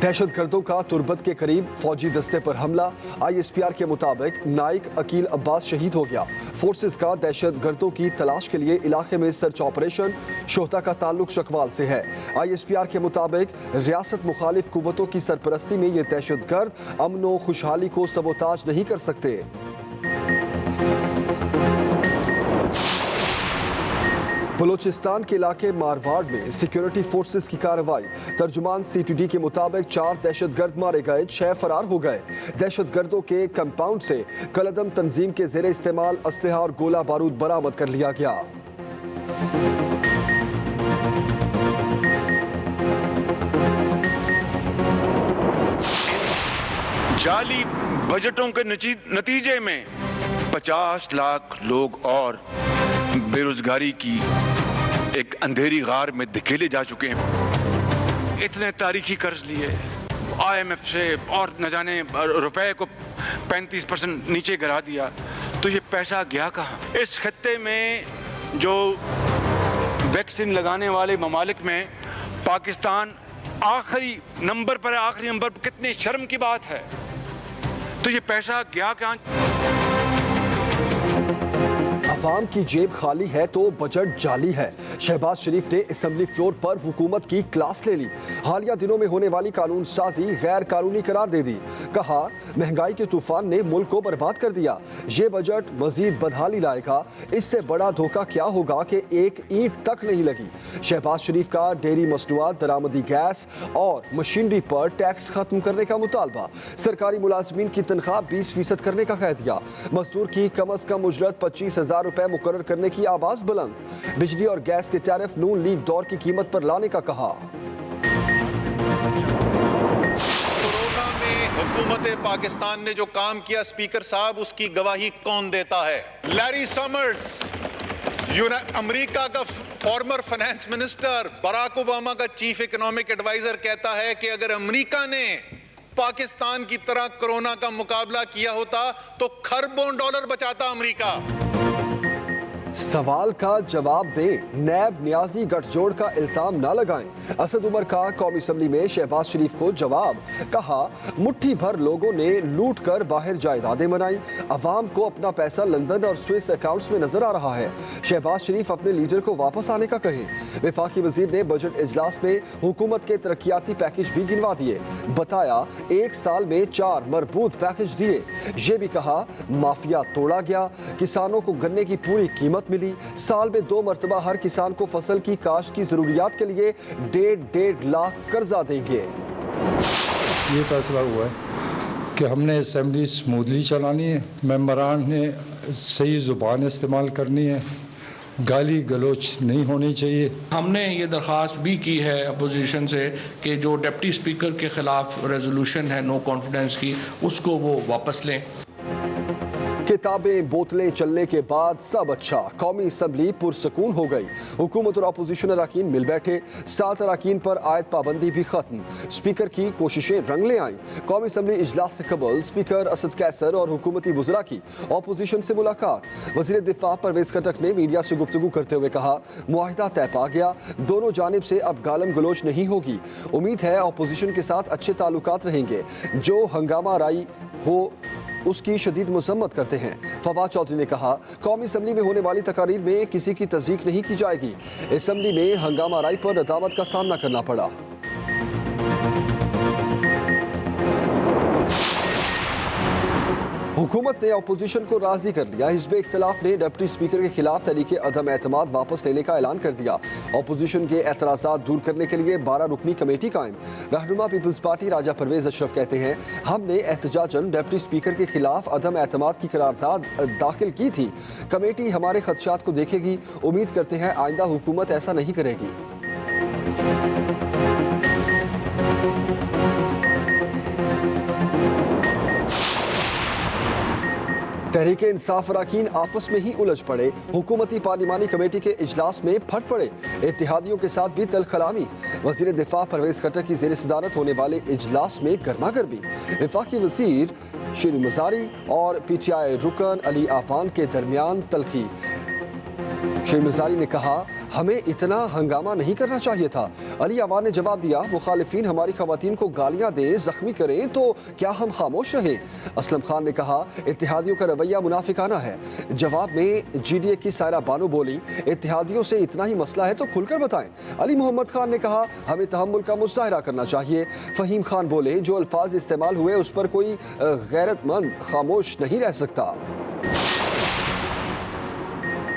दहशतगर्दों का तुर्बत के करीब फौजी दस्ते पर हमला। ISPR के मुताबिक नाइक अकील अब्बास शहीद हो गया। फोर्सेस का दहशतगर्दों की तलाश के लिए इलाके में सर्च ऑपरेशन। शोहदा का ताल्लुक शकवाल से है। ISPR के मुताबिक रियासत मुखालिफ कुव्वतों की सरपरस्ती में ये दहशतगर्द अमन व खुशहाली को सबोताज नहीं कर सकते। बलूचिस्तान के इलाके मारवाड़ में सिक्योरिटी फोर्सेस की कार्रवाई। तर्जुमान CTD के मुताबिक 4 दहशतगर्द मारे गए, 6 फरार हो गए। दहशतगर्दों के कंपाउंड से कलदम तंजीम के जेर इस्तेमाल असलहा और गोला बारूद बरामद कर लिया गया। जाली बजटों के नतीजे में 50 लाख लोग और बेरोजगारी की एक अंधेरी गार में धकेले जा चुके हैं। इतने तारीखी कर्ज लिए IMF से और न जाने रुपए को 35% नीचे गिरा दिया, तो ये पैसा गया कहाँ? इस खत्ते में जो वैक्सीन लगाने वाले ममालिक में पाकिस्तान आखिरी नंबर पर है। आखिरी नंबर पर कितनी शर्म की बात है। तो ये पैसा गया कहाँ? अवाम की जेब खाली है तो बजट जाली है। शहबाज शरीफ ने असेंबली फ्लोर पर हुकूमत की क्लास ले ली। हालिया दिनों में होने वाली कानून साजी गैर कानूनी करार दे दी। कहा महंगाई के तूफान ने मुल्क को बर्बाद कर दिया। ये बजट मजीद बदहाली लाएगा। इससे बड़ा धोखा क्या होगा कि एक ईंट तक नहीं लगी। शहबाज शरीफ का डेयरी मसनूआत, दरामदी गैस और मशीनरी पर टैक्स खत्म करने का मुतालबा। सरकारी मुलाजमीन की तनख्वाह 20% करने का कह दिया। मजदूर की कम अज कम उजरत 25,000 रुपए मुकर्रर करने की आवाज बुलंद। बिजली और गैस के टैरिफ नून लीग दौर की कीमत पर लाने का कहा। कोरोना में हुकूमत पाकिस्तान ने जो काम किया स्पीकर साहब, उसकी गवाही कौन देता है? लैरी समर्स, अमेरिका का former finance minister, Barack Obama का चीफ इकोनॉमिक एडवाइजर कहता है कि अगर अमेरिका ने पाकिस्तान की तरह कोरोना का मुकाबला किया होता तो खरबों डॉलर बचाता अमेरिका। सवाल का जवाब दें, नैब नियाजी गठजोड़ का इल्जाम ना लगाएं। असद उमर का कौमी असम्बली में शहबाज शरीफ को जवाब। कहा मुट्ठी भर लोगों ने लूट कर बाहर जायदादें बनाई। अवाम को अपना पैसा लंदन और स्विस अकाउंट्स में नजर आ रहा है। शहबाज शरीफ अपने लीडर को वापस आने का कहें। वफाकी वजीर ने बजट इजलास में हुकूमत के तरक्याती पैकेज भी गिनवा दिए। बताया 1 साल में 4 मरबूत पैकेज दिए। ये भी कहा माफिया तोड़ा गया, किसानों को गन्ने की पूरी कीमत मिली। साल में 2 मरतबा हर किसान को फसल की काश्त की जरूरियात के लिए 1.5 लाख कर्जा देंगे। ये फैसला हुआ है कि हमने असेंबली स्मूथली चलानी है, मेंबरान ने सही जुबान इस्तेमाल करनी है, गाली गलोच नहीं होनी चाहिए। हमने ये दरख्वास्त भी की है अपोजिशन से कि जो डिप्टी स्पीकर के खिलाफ रेजोल्यूशन है नो कॉन्फिडेंस की, उसको वो वापस लें। किताबें बोतलें चलने के बाद सब अच्छा। कौमी असम्बली पुरसकून हो गई। हुकूमत और अपोजिशन अरकान मिल बैठे। 7 अरकान पर आयत पाबंदी भी खत्म। स्पीकर की कोशिशें रंग ले आईं। कौमी असम्बली इजलास से कबल स्पीकर असद कैसर और हुकूमती वज़रा की अपोजिशन से मुलाकात। वज़ीर दिफा परवेज खटक ने मीडिया से गुफ्तगू करते हुए कहा मुआहिदा तय पा गया, दोनों जानिब से अब गालम गलोच नहीं होगी। उम्मीद है अपोजिशन के साथ अच्छे ताल्लुकात रहेंगे। जो हंगामा राई हो उसकी शदीद मजम्मत करते हैं। फवाद चौधरी ने कहा कौमी असम्बली में होने वाली तकारीर में किसी की तस्दीक नहीं की जाएगी। असम्बली में हंगामा राई पर नदामत का सामना करना पड़ा। हुकूमत ने अपोजिशन को राजी कर लिया। हिज़्ब इख्तिलाफ ने डिप्टी स्पीकर के खिलाफ तहरीके अदम एतमाद वापस लेने का ऐलान कर दिया। अपोजिशन के एतराज़ात दूर करने के लिए 12 रुकनी कमेटी कायम। रहनुमा पीपल्स पार्टी राजा परवेज अशरफ कहते हैं हमने एहतजाजन डिप्टी स्पीकर के खिलाफ अदम एतमाद की करारदाद दाखिल की थी। कमेटी हमारे खदशात को देखेगी। उम्मीद करते हैं आइंदा हुकूमत ऐसा नहीं करेगी। तहरीके इंसाफ अरकान आपस में ही उलझ पड़े। हुकूमती पार्लिमानी कमेटी के इजलास में फट पड़े। इत्तेहादियों के साथ भी तलखलामी। वज़ीर दिफा परवेज खटक की ज़ेर सदारत होने वाले इजलास में गर्मा गर्मी। वफाकी वज़ीर शीर मज़ारी और PTI रुकन अली आवान के दरमियान तलखी। शीर मज़ारी ने कहा हमें इतना हंगामा नहीं करना चाहिए था। अली अवान ने जवाब दिया, मुखालिफिन हमारी खवातीन को गालियां दें, जख्मी करें तो क्या हम खामोश रहें? असलम खान ने कहा, इत्तेहादियों का रवैया मुनाफिकाना है। जवाब में GDA की सायरा बानो बोली, इत्तेहादियों से इतना ही मसला है तो खुलकर बताएं। अली मोहम्मद खान ने कहा, हमें तहम्मुल का मुजाहिरा करना चाहिए। फहीम खान बोले, जो अल्फाज इस्तेमाल हुए उस पर कोई गैरतमंद खामोश नहीं रह सकता।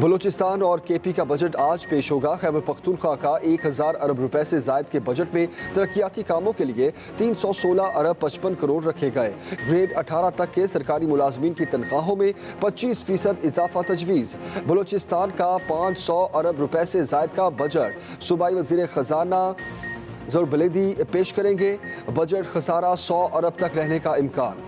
बलूचिस्तान और KP का बजट आज पेश होगा। खैबर पख्तूनख्वा का 1000 अरब रुपए से जायद के बजट में तरक्याती कामों के लिए 316 अरब 55 करोड़ रखे गए। ग्रेड 18 तक के सरकारी मुलाजमीन की तनख्वाहों में 25% इजाफा तजवीज़। बलूचिस्तान का 500 अरब रुपए से जायद का बजट सूबाई वज़ीर ख़जाना ज़ुर बलेदी पेश करेंगे। बजट खसारा 100 अरब तक रहने का इम्कान।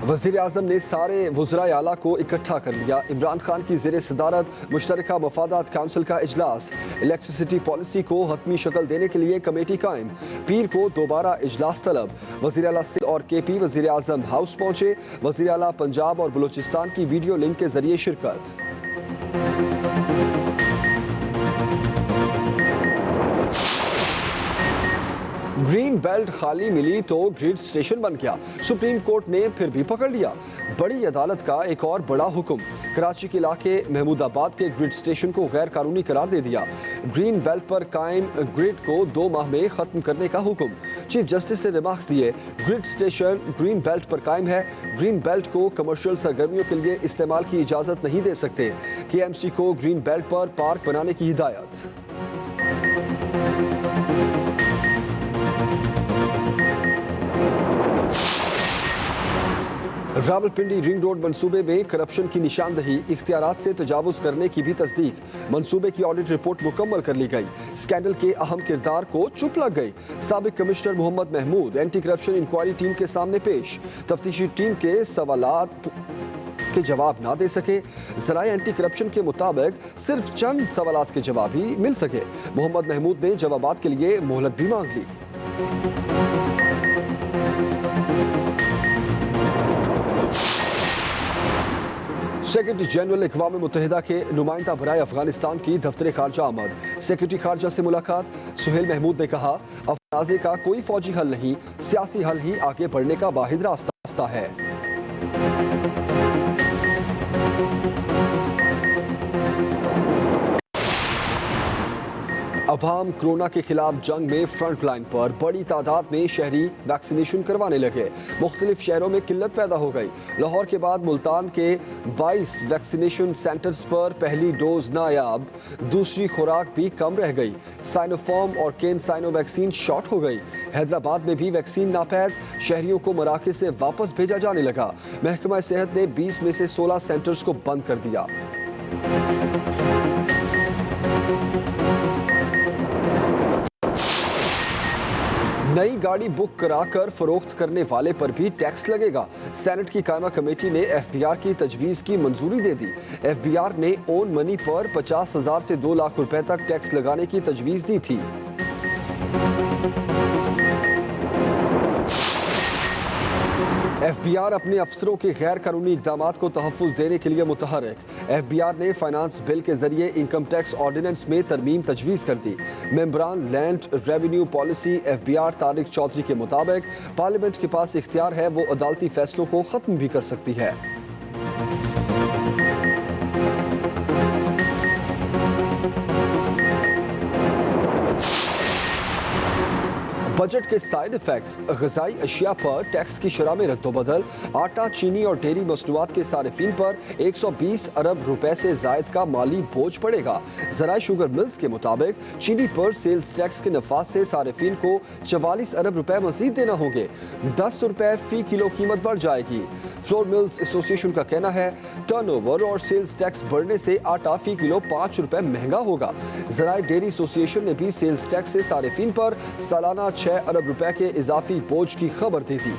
वज़ीर आज़म ने सारे वज़राए आला को इकट्ठा कर लिया। इमरान खान की ज़ेर सदारत मुश्तरका मफादात काउंसिल का इजलास। इलेक्ट्रिसिटी पॉलिसी को हतमी शक्ल देने के लिए कमेटी कायम। पीर को दोबारा इजलास तलब। वज़ीर आला सिंध और KP वज़ीर आज़म हाउस पहुंचे। वज़ीर आला पंजाब और बलूचिस्तान की वीडियो लिंक के जरिए शिरकत। ग्रीन बेल्ट खाली मिली तो ग्रिड स्टेशन बन गया। सुप्रीम कोर्ट ने फिर भी पकड़ लिया। बड़ी अदालत का एक और बड़ा हुक्म। कराची के इलाके महमूदाबाद के ग्रिड स्टेशन को गैर कानूनी करार दे दिया। ग्रीन बेल्ट पर कायम ग्रिड को 2 माह में खत्म करने का हुक्म। चीफ जस्टिस ने रिमार्क्स दिए, ग्रिड स्टेशन ग्रीन बेल्ट पर कायम है। ग्रीन बेल्ट को कमर्शियल सरगर्मियों के लिए इस्तेमाल की इजाजत नहीं दे सकते। KMC को ग्रीन बेल्ट पर पार्क बनाने की हिदायत। रावलपिंडी रिंग रोड मंसूबे में करप्शन की निशानदही, इख्तियारात से तजावुज करने की भी तस्दीक। मंसूबे की ऑडिट रिपोर्ट मुकम्मल कर ली गई। स्कैंडल के अहम किरदार को चुप लग गई। साबिक commissioner Mohammad Mahmood anti corruption inquiry team के सामने पेश। तफ्तीशी टीम के सवालात के जवाब ना दे सके। ज़राए एंटी करप्शन के मुताबिक सिर्फ चंद सवालात के जवाब ही मिल सके। मोहम्मद महमूद ने जवाबात के लिए मोहलत भी मांग ली। सेक्रेटरी जनरल अक़वाम मुत्तहिदा के नुमाइंदा बराए अफगानिस्तान की दफ्तर खारजा आमद। सेक्रेटरी खारजा से मुलाकात। सुहेल महमूद ने कहा, अफगानिस्तान का कोई फौजी हल नहीं, सियासी हल ही आगे बढ़ने का वाहिद रास्ता है। अवाम कोरोना के खिलाफ जंग में फ्रंट लाइन पर। बड़ी तादाद में शहरी वैक्सीनेशन करवाने लगे। मुख्तलिफ शहरों में किल्लत पैदा हो गई। लाहौर के बाद मुल्तान के 22 वैक्सीनेशन सेंटर्स पर पहली डोज नायाब, दूसरी खुराक भी कम रह गई। साइनोफार्म और केन साइनो वैक्सीन शॉर्ट हो गई। हैदराबाद में भी वैक्सीन नापैद, शहरियों को मराकज़ से वापस भेजा जाने लगा। महकमा सेहत ने 20 में से 16 सेंटर्स को बंद कर दिया। नई गाड़ी बुक कराकर फरोख्त करने वाले पर भी टैक्स लगेगा। सेनेट की कायमा कमेटी ने FBR की तजवीज़ की मंजूरी दे दी। FBR ने ओन मनी पर 50,000 से 2 लाख रुपए तक टैक्स लगाने की तजवीज़ दी थी। FBR अपने अफसरों के गैर कानूनी इक़दामात को तहफ़्फ़ुज़ देने के लिए मुतहर्रिक। FBR ने फाइनेंस बिल के जरिए इनकम टैक्स ऑर्डिनेंस में तरमीम तजवीज़ कर दी। मेंबरान land revenue policy FBR Tariq Chaudhry के मुताबिक पार्लियामेंट के पास इख्तियार है, वो अदालती फैसलों को ख़त्म भी कर सकती है। बजट के साइड इफेक्ट्स। ग़िज़ाई अशिया पर टैक्स की शरह में रद्दोबदल। आटा, चीनी और डेयरी मसनूआत के सारिफिन पर 120 अरब रुपए से जायद का माली बोझ पड़ेगा। ज़राए शुगर मिल्स के मुताबिक चीनी पर सेल्स टैक्स के नफाज से सारिफिन को 44 अरब रुपए मजीद देना होंगे। 10 रुपए फी किलो कीमत बढ़ जाएगी। फ्लोर मिल्स एसोसिएशन का कहना है, टर्नओवर और सेल्स टैक्स बढ़ने से आटा फी किलो 5 रुपए महंगा होगा। ज़राए डेयरी एसोसिएशन ने भी सेल्स टैक्स से सारिफिन पर सालाना 6 अरब रुपए के इजाफी बोझ की खबर दी थी।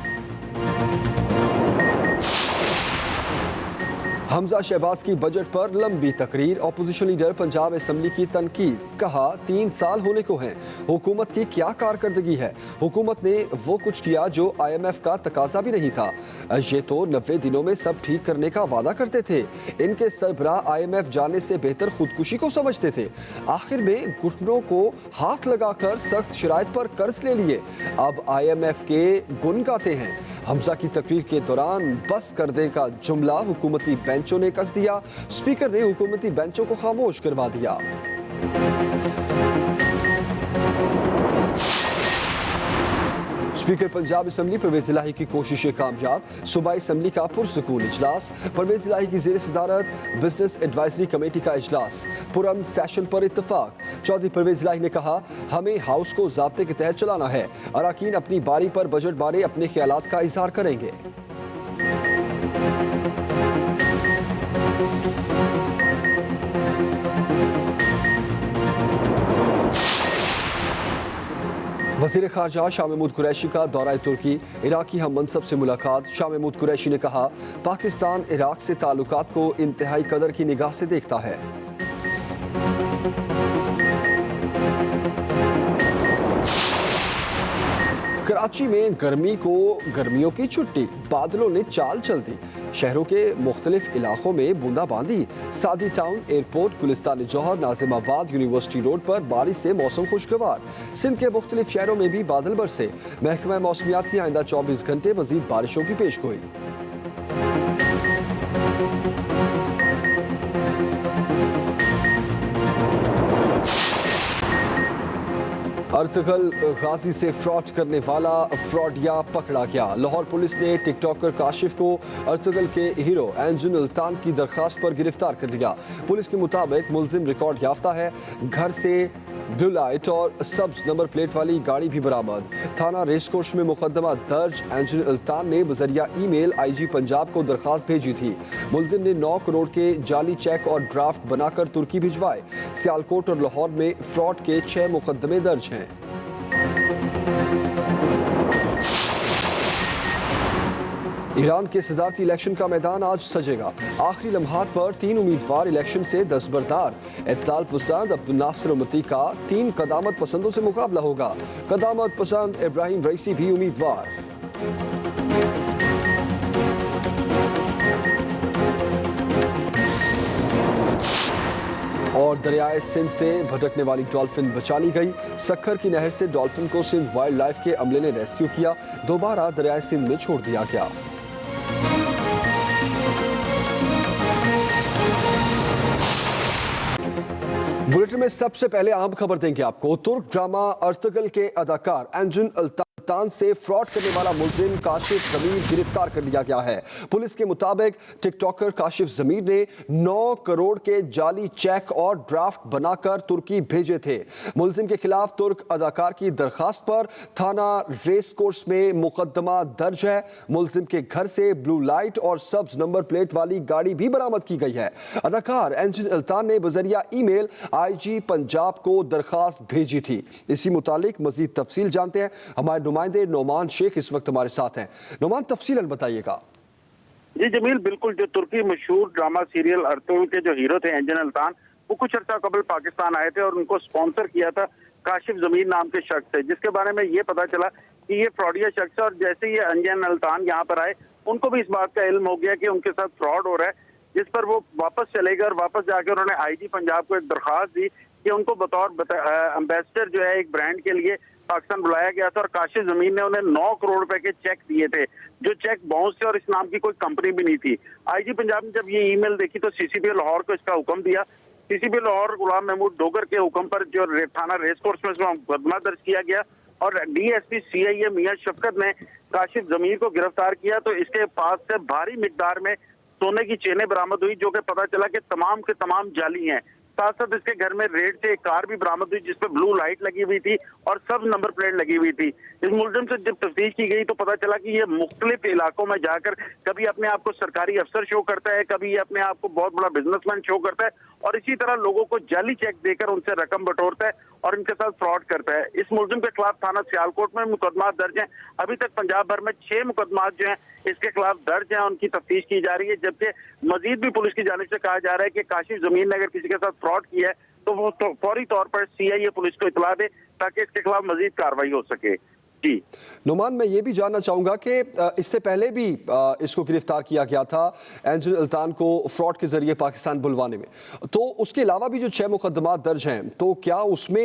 हमजा शहबाज की बजट पर लंबी तकरीर। ऑपोजिशन लीडर पंजाब असेंबली की तनकीद। कहा 3 साल होने को हैं, हुकूमत की क्या कारकर्दगी है। हुकूमत ने वो कुछ किया जो IMF का तकाजा भी नहीं था। ये तो 90 दिनों में सब ठीक करने का वादा करते थे। इनके सरबराह IMF जाने से बेहतर खुदकुशी को समझते थे। आखिर में घुटनों को हाथ लगाकर सख्त शराइत पर कर्ज ले लिए। अब IMF के गुन गाते हैं। हमजा की तकरीर के दौरान बस कर दे का जुमला हुकूमती बेंचों ने कस दिया। स्पीकर ने हुकूमती बेंचों को खामोश करवा दिया। स्पीकर पंजाब असेंबली परवेज इलाही की कोशिशें कामयाब। सूबाई असेंबली का पुरसुकून इजलास। परवेज इलाही की ज़ेर सदारत बिजनेस एडवाइजरी कमेटी का इजलास। पुरअमन सेशन पर इत्तफाक। चौधरी परवेज इलाही ने कहा, हमें हाउस को ज़ाब्ते के तहत चलाना है। अराकीन अपनी बारी पर बजट बारे अपने ख्यालात का इजहार करेंगे। वज़ीर ख़ारजा शाह महमूद कुरैशी का दौरा तुर्की। इराकी हम मनसब से मुलाकात। शाह महमूद कुरैशी ने कहा, पाकिस्तान इराक से ताल्लुकात को इंतहाई कदर की निगाह से देखता है। कराची में गर्मी को गर्मियों की छुट्टी। बादलों ने चाल चल दी। शहरों के मुख्तलिफ इलाकों में बूंदाबांदी। सादी टाउन, एयरपोर्ट, गुलिस्तान जौहर, नाजिमाबाद, यूनिवर्सिटी रोड पर बारिश से मौसम खुशगवार। सिंध के मुख्तलिफ शहरों में भी बादल बरसे। महकमा मौसमियात की आइंदा 24 घंटे मजीद बारिशों की पेशगोई। अर्तगल गाजी से फ्रॉड करने वाला फ्रॉडिया पकड़ा गया। लाहौर पुलिस ने टिकटॉकर काशिफ को अर्तगल के हीरो एंजन अल्तान की दरखास्त पर गिरफ्तार कर लिया। पुलिस के मुताबिक मुलजिम रिकॉर्ड याफ्ता है। घर से ब्लू लाइट और सब्ज नंबर प्लेट वाली गाड़ी भी बरामद। थाना रेसकोर्स में मुकदमा दर्ज। एंजन अल्तान ने बजरिया ईमेल IG पंजाब को दरखास्त भेजी थी। मुलजिम ने 9 करोड़ के जाली चेक और ड्राफ्ट बनाकर तुर्की भिजवाए। सियालकोट और लाहौर में फ्रॉड के 6 मुकदमे दर्ज हैं। ईरान के सदारती इलेक्शन का मैदान आज सजेगा। आखिरी लम्हात पर 3 उम्मीदवार इलेक्शन से दस्तबरदार। इत्तलाल पसंद अब्दुल नासिर उम्मती का 3 कदामत पसंदों से मुकाबला होगा। कदामत पसंद इब्राहिम रईसी भी उम्मीदवार। और दरियाए सिंध से भटकने वाली डॉल्फिन बचा ली गई। सक्खर की नहर से डॉल्फिन को सिंध वाइल्ड लाइफ के अमले ने रेस्क्यू किया। दोबारा दरियाए सिंध में छोड़ दिया गया। बुलेटिन में सबसे पहले आम खबर देंगे आपको। तुर्क ड्रामा अर्तगल के अदाकार एंजन अल्तान से फ्रॉड करने वाला मुलजिम काशिफ जमीर गिरफ्तार कर लिया गया है। पुलिस के मुताबिक टिकटॉकर काशिफ जमीर ने 9 करोड़ के जाली चेक और ड्राफ्ट बनाकर तुर्की भेजे थे। मुलजिम के खिलाफ तुर्क अदाकार की दरखास्त पर थाना रेस कोर्स में मुकदमा दर्ज है। मुलजिम के घर से ब्लू लाइट और सब्ज नंबर प्लेट वाली गाड़ी भी बरामद की गई है। अदाकार एंजन अल्तान ने बजरिया ईमेल IG पंजाब को दरखास्त भेजी थी। इसी मुतालिक मजीद तफसील जानते हैं। हमारे नुमाइंदे नोमान शेख इस वक्त हमारे साथ हैं। नोमान, तफसीलन बताइएगा। जी जमील, बिल्कुल। जो तुर्की मशहूर ड्रामा सीरियल अर्तुगल के जो हीरो थे एंजन अल्तान, वो कुछ अर्सा कबल पाकिस्तान आए थे और उनको स्पॉन्सर किया था काशिफ जमीर नाम के शख्स से, जिसके बारे में ये पता चला कि ये फ्रॉडिया शख्स है। और जैसे ये एंजन अल्तान यहाँ पर आए, उनको भी इस बात का इल्म हो गया कि उनके साथ फ्रॉड हो रहा है, जिस पर वो वापस चले गए और वापस जाकर उन्होंने IG पंजाब को एक दरखास्त दी कि उनको बतौर एम्बेसडर जो है एक ब्रांड के लिए पाकिस्तान बुलाया गया था। और काशिफ जमीन ने उन्हें 9 करोड़ रुपए के चेक दिए थे, जो चेक बाउंस थे और इस नाम की कोई कंपनी भी नहीं थी। IG पंजाब ने जब ये ईमेल देखी तो CCP लाहौर को इसका हुक्म दिया। CCP लाहौर गुलाम महमूद डोगर के हुक्म पर जो थाना रेस कोर्स में मुकदमा दर्ज किया गया और DSP CIA मियां शफकत ने काशिफ जमीर को गिरफ्तार किया। तो इसके पास से भारी मिकदार में सोने की चेनें बरामद हुई, जो कि पता चला कि तमाम के तमाम जाली हैं। साथ साथ इसके घर में रेड से एक कार भी बरामद हुई, जिसपे ब्लू लाइट लगी हुई थी और सब नंबर प्लेट लगी हुई थी। इस मुलजिम से जब तफ्तीश की गई तो पता चला कि ये मुख्तलिफ इलाकों में जाकर कभी अपने आप को सरकारी अफसर शो करता है, कभी ये अपने आप को बहुत बड़ा बिजनेसमैन शो करता है और इसी तरह लोगों को जाली चेक देकर उनसे रकम बटोरता है और इनके साथ फ्रॉड करता है। इस मुलजिम के खिलाफ थाना सियालकोट में मुकदमा दर्ज है। अभी तक पंजाब भर में 6 मुकदमा जो है इसके खिलाफ दर्ज है, उनकी तफ्तीश की जा रही है। जबकि मजीद भी पुलिस की जानिब से कहा जा रहा है कि काशिफ जमीन ने अगर किसी के साथ फ्रॉड किया है तो वो फौरी तौर पर सीआईए पुलिस को इतला दे ताकि इसके खिलाफ मजीद कार्रवाई हो सके। जी नुमान, मैं ये भी जानना चाहूंगा कि इससे पहले भी इसको गिरफ्तार किया गया था एंजल अल्तान को फ्रॉड के जरिए पाकिस्तान बुलवाने में, तो उसके अलावा भी जो 6 मुकदमा दर्ज हैं, तो क्या उसमें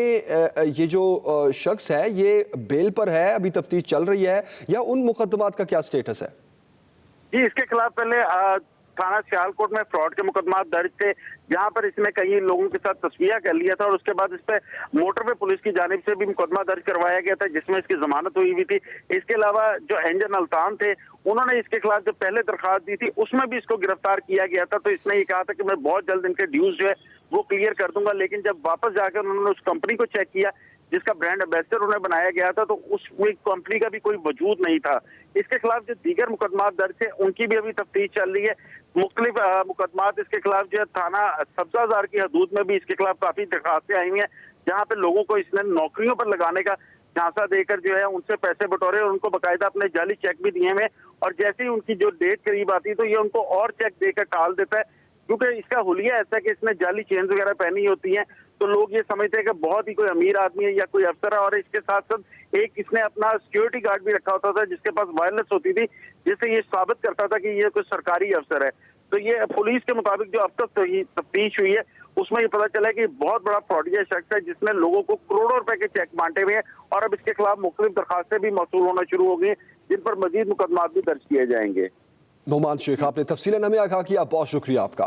ये जो शख्स है ये बेल पर है, अभी तफ्तीश चल रही है, या उन मुकदमात का क्या स्टेटस है? जी, इसके खिलाफ पहले थाना सियालकोट में फ्रॉड के मुकदमा दर्ज थे, जहां पर इसने कई लोगों के साथ तस्वीर कर लिया था और उसके बाद इस पर मोटरवे पुलिस की जानिब से भी मुकदमा दर्ज करवाया गया था, जिसमें इसकी जमानत हुई थी। इसके अलावा जो एंजल अल्तान थे, उन्होंने इसके खिलाफ जो पहले दरखास्त दी थी उसमें भी इसको गिरफ्तार किया गया था। तो इसने ये कहा था कि मैं बहुत जल्द इनके ड्यूज जो है वो क्लियर कर दूंगा, लेकिन जब वापस जाकर उन्होंने उस कंपनी को चेक किया जिसका ब्रांड एम्बेसडर उन्हें बनाया गया था, तो उस कंपनी का भी कोई वजूद नहीं था। इसके खिलाफ जो दीगर मुकदमात दर्ज है उनकी भी अभी तफ्तीश चल रही है। मुख्तलिफ मुकदमात इसके खिलाफ जो है थाना सब्जाजार की हदूद में भी इसके खिलाफ काफी दरखास्तें आई हुई हैं, जहाँ पे लोगों को इसने नौकरियों पर लगाने का झांसा देकर जो है उनसे पैसे बटोरे और उनको बाकायदा अपने जाली चेक भी दिए हुए, और जैसे ही उनकी जो डेट करीब आती है तो ये उनको और चेक देकर टाल देता है, क्योंकि इसका हुलिया ऐसा है कि इसने जाली चेन्स वगैरह पहनी होती हैं, तो लोग ये समझते हैं कि बहुत ही कोई अमीर आदमी है या कोई अफसर है। और इसके साथ साथ एक इसने अपना सिक्योरिटी गार्ड भी रखा होता था जिसके पास वायरलेस होती थी, जिससे ये साबित करता था कि ये कोई सरकारी अफसर है। तो ये पुलिस के मुताबिक जो अब तक तफ्तीश हुई है उसमें ये पता चला है कि बहुत बड़ा फ्रॉडिया शख्स है जिसने लोगों को करोड़ों रुपए के चेक बांटे हुए हैं, और अब इसके खिलाफ मुख्तलिफ दरखास्तें भी मौसूल होना शुरू हो गई, जिन पर मजीद मुकदमा भी दर्ज किए जाएंगे। नुमान शेख, आपने तफसीलन हमें आगाह किया, बहुत शुक्रिया आपका।